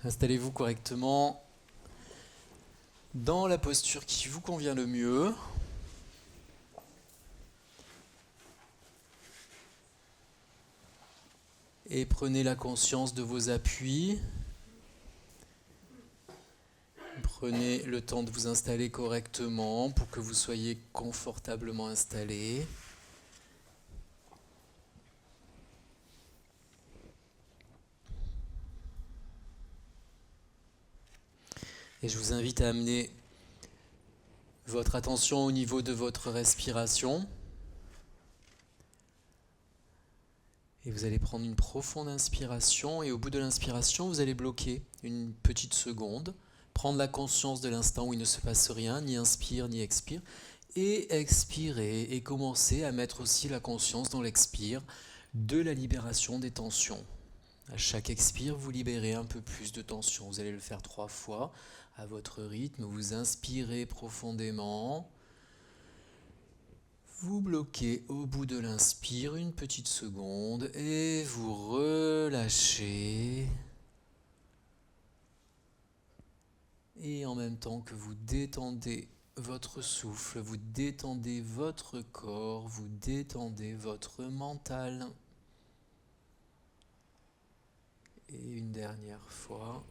Installez-vous correctement dans la posture qui vous convient le mieux. Et prenez la conscience de vos appuis. Prenez le temps de vous installer correctement pour que vous soyez confortablement installé. Et je vous invite à amener votre attention au niveau de votre respiration. Et vous allez prendre une profonde inspiration et au bout de l'inspiration, vous allez bloquer une petite seconde, prendre la conscience de l'instant où il ne se passe rien, ni inspire ni expire, et expirer et commencer à mettre aussi la conscience dans l'expire de la libération des tensions. À chaque expire, vous libérez un peu plus de tension. Vous allez le faire 3 fois à votre rythme. Vous inspirez profondément. Vous bloquez au bout de l'inspire une petite seconde et vous relâchez. Et en même temps que vous détendez votre souffle, vous détendez votre corps, vous détendez votre mental. Et une dernière fois.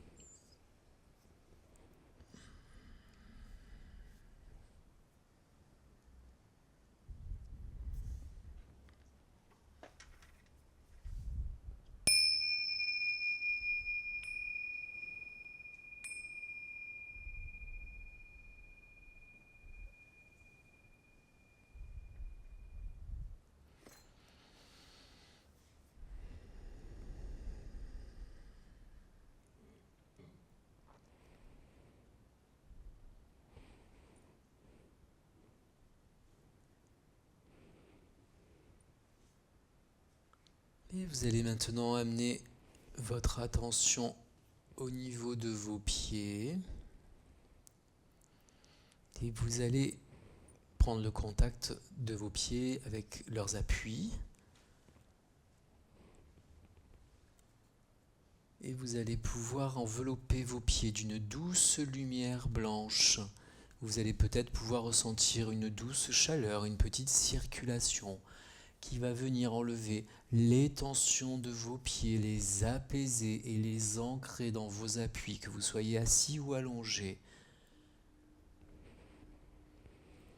Et vous allez maintenant amener votre attention au niveau de vos pieds. Et vous allez prendre le contact de vos pieds avec leurs appuis. Et vous allez pouvoir envelopper vos pieds d'une douce lumière blanche. Vous allez peut-être pouvoir ressentir une douce chaleur, une petite circulation qui va venir enlever les tensions de vos pieds, les apaiser et les ancrer dans vos appuis, que vous soyez assis ou allongé.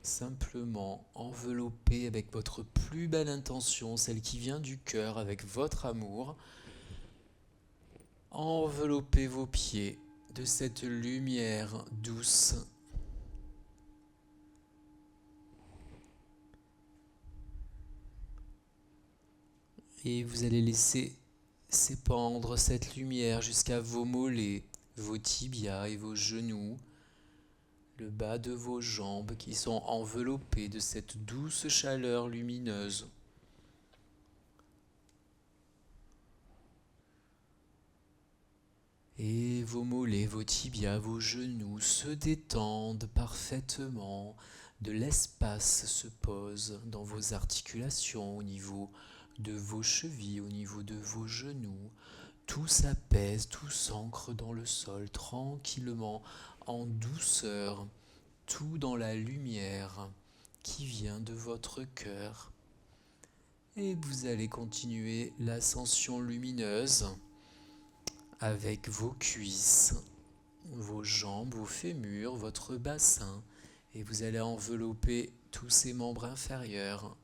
Simplement enveloppez avec votre plus belle intention, celle qui vient du cœur, avec votre amour. Enveloppez vos pieds de cette lumière douce. Et vous allez laisser s'épandre cette lumière jusqu'à vos mollets, vos tibias et vos genoux, le bas de vos jambes qui sont enveloppés de cette douce chaleur lumineuse. Et vos mollets, vos tibias, vos genoux se détendent parfaitement. De l'espace se pose dans vos articulations, au niveau de vos chevilles, au niveau de vos genoux. Tout s'apaise, tout s'ancre dans le sol tranquillement, en douceur, tout dans la lumière qui vient de votre cœur. Et vous allez continuer l'ascension lumineuse avec vos cuisses, vos jambes, vos fémurs, votre bassin. Et vous allez envelopper tous ces membres inférieurs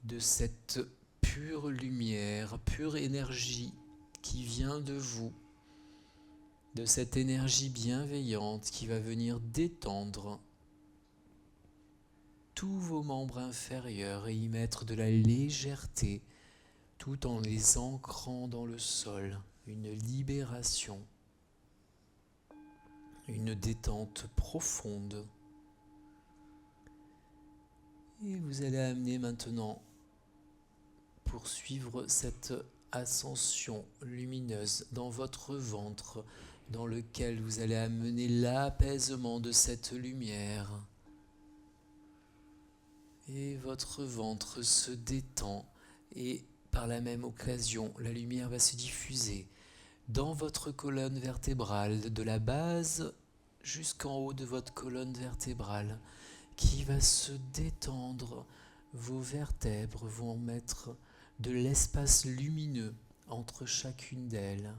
de cette pure lumière, pure énergie qui vient de vous, de cette énergie bienveillante qui va venir détendre tous vos membres inférieurs et y mettre de la légèreté tout en les ancrant dans le sol, une libération, une détente profonde. Et vous allez amener maintenant, pour suivre cette ascension lumineuse dans votre ventre, dans lequel vous allez amener l'apaisement de cette lumière. Et votre ventre se détend et par la même occasion, la lumière va se diffuser dans votre colonne vertébrale, de la base jusqu'en haut de votre colonne vertébrale, qui va se détendre. Vos vertèbres vont mettre de l'espace lumineux entre chacune d'elles.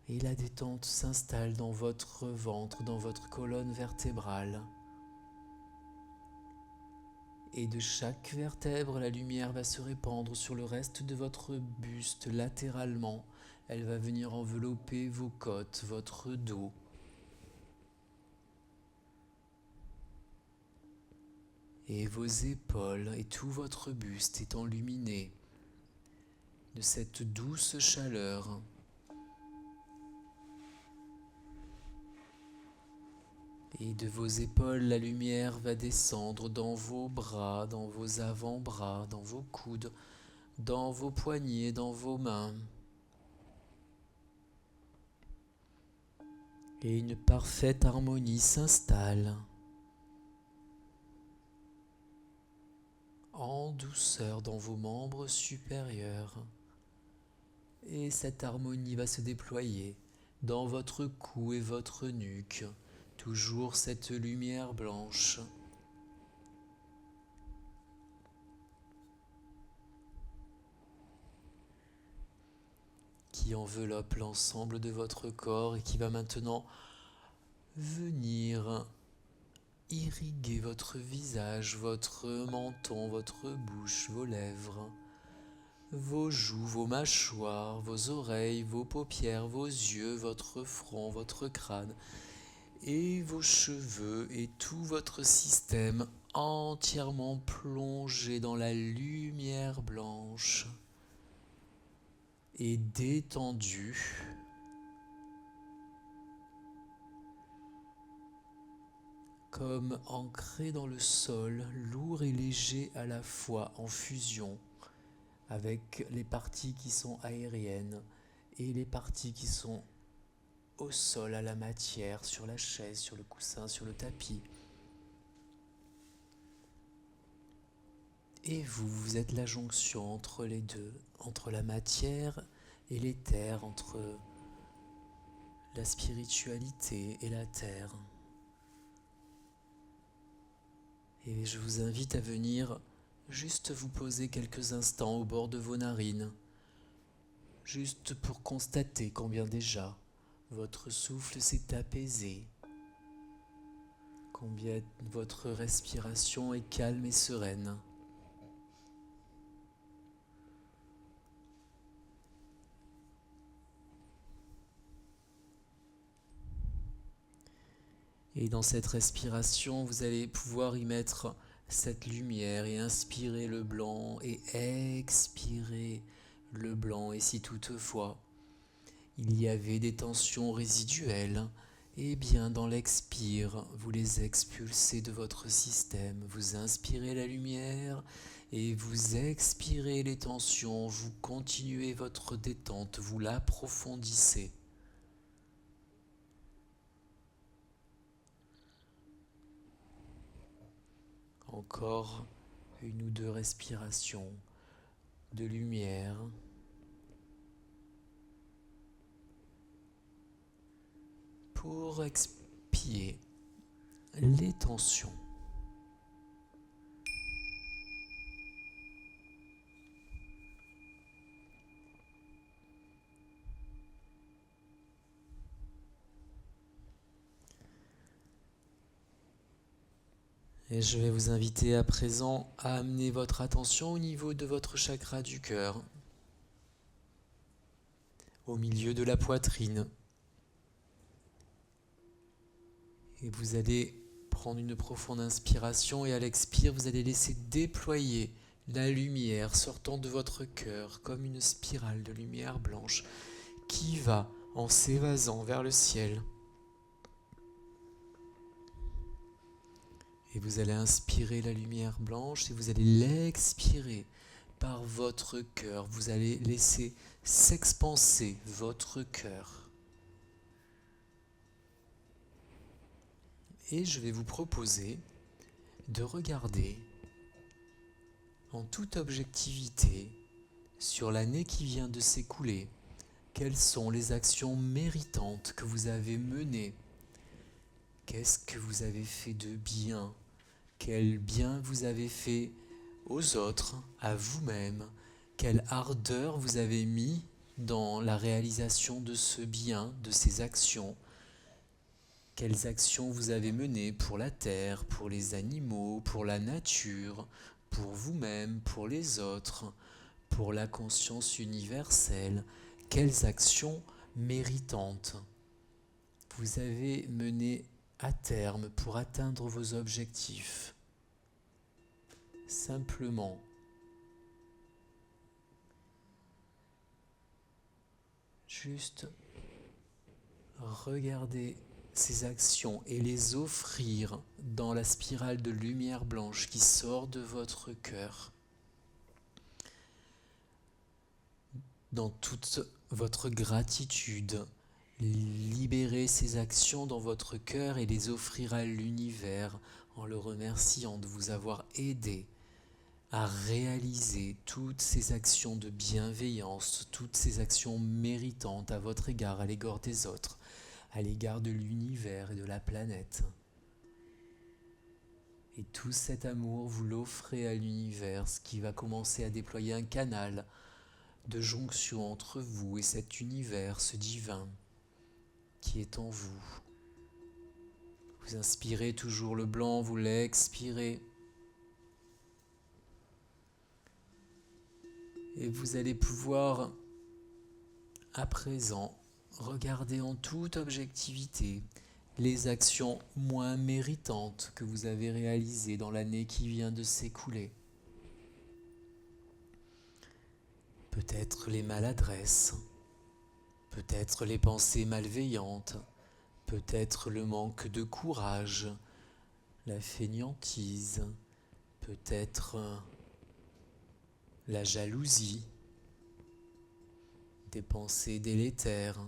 Et la détente s'installe dans votre ventre, dans votre colonne vertébrale. Et de chaque vertèbre, la lumière va se répandre sur le reste de votre buste latéralement. Elle va venir envelopper vos côtes, votre dos. Et vos épaules et tout votre buste est enluminé de cette douce chaleur. Et de vos épaules, la lumière va descendre dans vos bras, dans vos avant-bras, dans vos coudes, dans vos poignets, dans vos mains. Et une parfaite harmonie s'installe en douceur dans vos membres supérieurs. Et cette harmonie va se déployer dans votre cou et votre nuque. Toujours cette lumière blanche. Qui enveloppe l'ensemble de votre corps et qui va maintenant venir irriguer votre visage, votre menton, votre bouche, vos lèvres, vos joues, vos mâchoires, vos oreilles, vos paupières, vos yeux, votre front, votre crâne et vos cheveux et tout votre système entièrement plongé dans la lumière blanche et détendu. Comme ancré dans le sol, lourd et léger à la fois, en fusion avec les parties qui sont aériennes et les parties qui sont au sol, à la matière, sur la chaise, sur le coussin, sur le tapis. Et vous êtes la jonction entre les deux, entre la matière et l'éther, entre la spiritualité et la terre. Et je vous invite à venir juste vous poser quelques instants au bord de vos narines, juste pour constater combien déjà votre souffle s'est apaisé, combien votre respiration est calme et sereine. Et dans cette respiration, vous allez pouvoir y mettre cette lumière et inspirer le blanc et expirer le blanc. Et si toutefois il y avait des tensions résiduelles, eh bien dans l'expire, vous les expulsez de votre système. Vous inspirez la lumière et vous expirez les tensions. Vous continuez votre détente, vous l'approfondissez. Encore une ou deux respirations de lumière. Pour expier les tensions. Et je vais vous inviter à présent à amener votre attention au niveau de votre chakra du cœur, au milieu de la poitrine. Et vous allez prendre une profonde inspiration et à l'expire, vous allez laisser déployer la lumière sortant de votre cœur comme une spirale de lumière blanche qui va en s'évasant vers le ciel. Et vous allez inspirer la lumière blanche et vous allez l'expirer par votre cœur. Vous allez laisser s'expanser votre cœur. Et je vais vous proposer de regarder en toute objectivité sur l'année qui vient de s'écouler, Quelles sont les actions méritantes que vous avez menées? Qu'est-ce que vous avez fait de bien? Quel bien vous avez fait aux autres, à vous-même? Quelle ardeur vous avez mis dans la réalisation de ce bien, de ces actions? Quelles actions vous avez menées pour la terre, pour les animaux, pour la nature, pour vous-même, pour les autres, pour la conscience universelle? Quelles actions méritantes vous avez menées à terme pour atteindre vos objectifs? Simplement, juste regarder ces actions et les offrir dans la spirale de lumière blanche qui sort de votre cœur, dans toute votre gratitude. Libérez ces actions dans votre cœur et les offrir à l'univers en le remerciant de vous avoir aidé à réaliser toutes ces actions de bienveillance, toutes ces actions méritantes à votre égard, à l'égard des autres, à l'égard de l'univers et de la planète. Et tout cet amour, vous l'offrez à l'univers, ce qui va commencer à déployer un canal de jonction entre vous et cet univers, ce divin qui est en vous. Vous inspirez toujours le blanc, vous l'expirez. Et vous allez pouvoir, à présent, regarder en toute objectivité les actions moins méritantes que vous avez réalisées dans l'année qui vient de s'écouler. Peut-être les maladresses, peut-être les pensées malveillantes, peut-être le manque de courage, la fainéantise, peut-être la jalousie, des pensées délétères,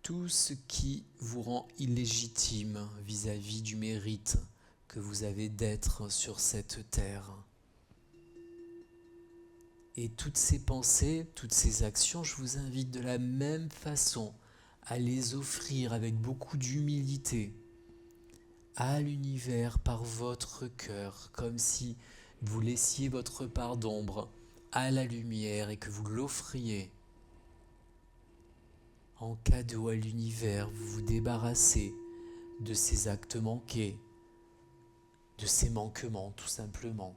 tout ce qui vous rend illégitime vis-à-vis du mérite que vous avez d'être sur cette terre. Et toutes ces pensées, toutes ces actions, je vous invite de la même façon à les offrir avec beaucoup d'humilité à l'univers par votre cœur, comme si vous laissiez votre part d'ombre à la lumière et que vous l'offriez en cadeau à l'univers. Vous vous débarrassez de ces actes manqués, de ces manquements tout simplement,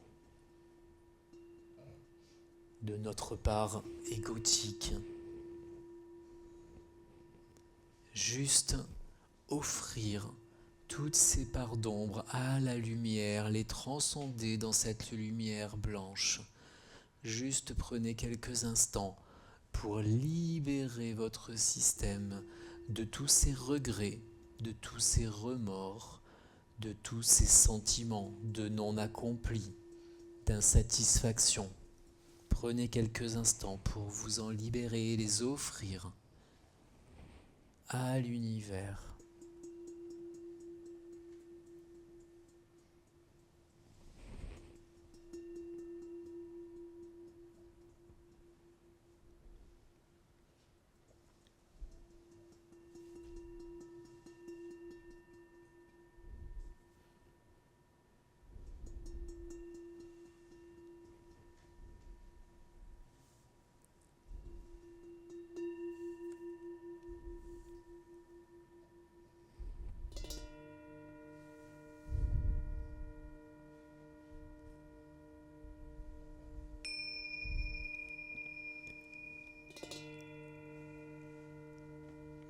de notre part égotique. Juste offrir toutes ces parts d'ombre à la lumière, les transcender dans cette lumière blanche. Juste prenez quelques instants pour libérer votre système de tous ces regrets, de tous ces remords, de tous ces sentiments de non accomplis, d'insatisfaction. Prenez quelques instants pour vous en libérer et les offrir à l'univers.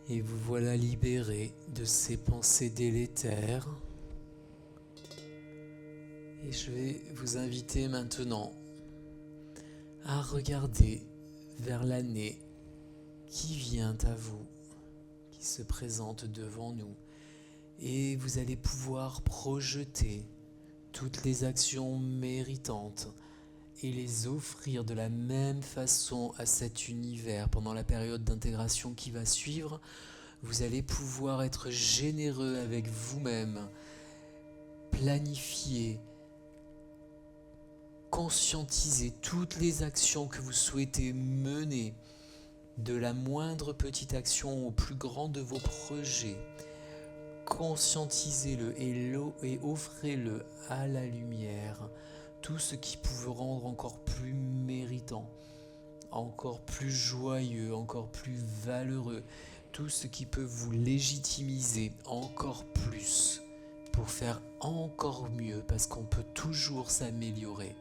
Et vous voilà libéré de ces pensées délétères. Et je vais vous inviter maintenant à regarder vers l'année qui vient à vous, qui se présente devant nous. Et vous allez pouvoir projeter toutes les actions méritantes et les offrir de la même façon à cet univers pendant la période d'intégration qui va suivre. Vous allez pouvoir être généreux avec vous-même, planifier, conscientiser toutes les actions que vous souhaitez mener de la moindre petite action au plus grand de vos projets. Conscientisez-le et offrez-le à la lumière, tout ce qui peut vous rendre encore plus méritant, encore plus joyeux, encore plus valeureux, tout ce qui peut vous légitimiser encore plus pour faire encore mieux, parce qu'on peut toujours s'améliorer.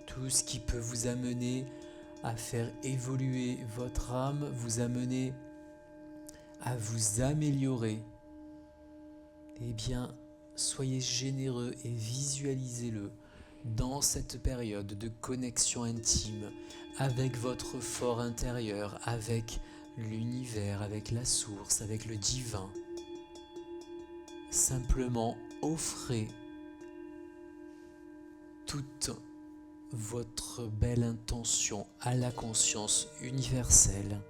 Tout ce qui peut vous amener à faire évoluer votre âme, vous amener à vous améliorer, eh bien, soyez généreux et visualisez-le dans cette période de connexion intime avec votre fort intérieur, avec l'univers, avec la source, avec le divin. Simplement offrez toute votre belle intention à la conscience universelle.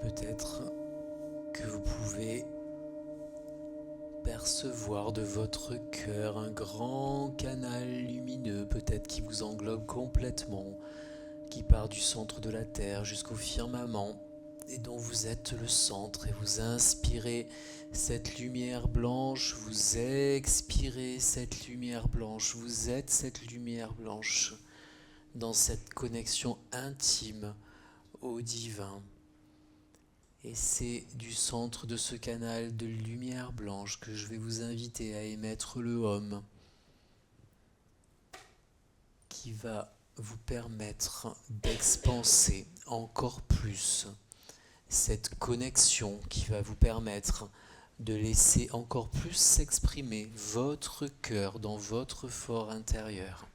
Peut-être que vous pouvez percevoir de votre cœur un grand canal lumineux, peut-être qui vous englobe complètement, qui part du centre de la Terre jusqu'au firmament et dont vous êtes le centre, et vous inspirez cette lumière blanche, vous expirez cette lumière blanche, vous êtes cette lumière blanche dans cette connexion intime au divin. Et c'est du centre de ce canal de lumière blanche que je vais vous inviter à émettre le Om, qui va vous permettre d'expanser encore plus cette connexion, qui va vous permettre de laisser encore plus s'exprimer votre cœur dans votre fort intérieur.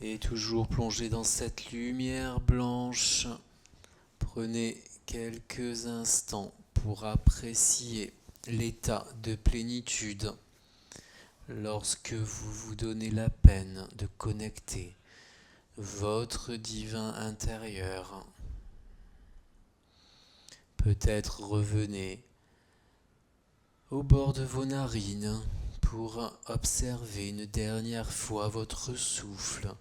Et toujours plongé dans cette lumière blanche, prenez quelques instants pour apprécier l'état de plénitude lorsque vous vous donnez la peine de connecter votre divin intérieur. Peut-être revenez au bord de vos narines pour observer une dernière fois votre souffle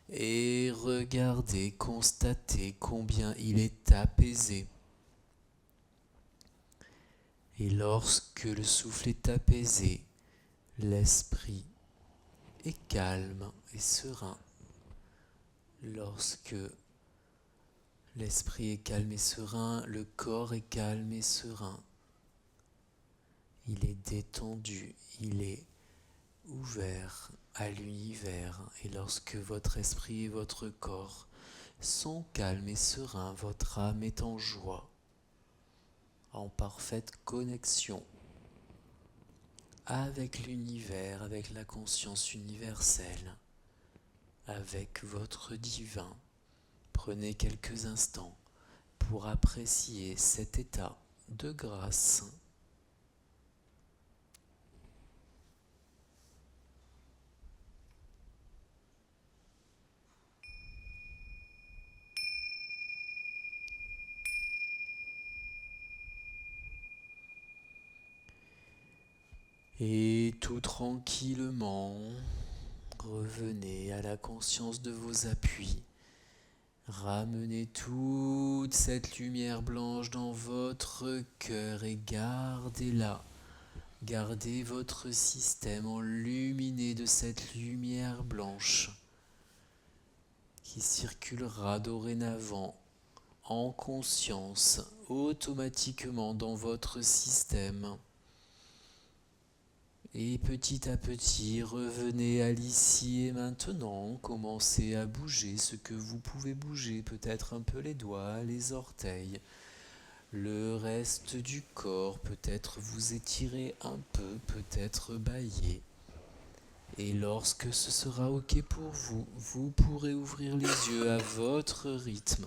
et regardez, constatez combien il est apaisé. Et lorsque le souffle est apaisé, l'esprit est calme et serein. Lorsque l'esprit est calme et serein, le corps est calme et serein. Il est détendu, il est ouvert à l'univers. Et lorsque votre esprit et votre corps sont calmes et sereins, votre âme est en joie, en parfaite connexion avec l'univers, avec la conscience universelle, avec votre divin. Prenez quelques instants pour apprécier cet état de grâce. Et tout tranquillement, revenez à la conscience de vos appuis. Ramenez toute cette lumière blanche dans votre cœur et gardez-la. Gardez votre système enluminé de cette lumière blanche qui circulera dorénavant en conscience automatiquement dans votre système. Et petit à petit, revenez à l'ici et maintenant, commencez à bouger ce que vous pouvez bouger, peut-être un peu les doigts, les orteils, le reste du corps, peut-être vous étirez un peu, peut-être bâiller. Et lorsque ce sera OK pour vous, vous pourrez ouvrir les yeux à votre rythme.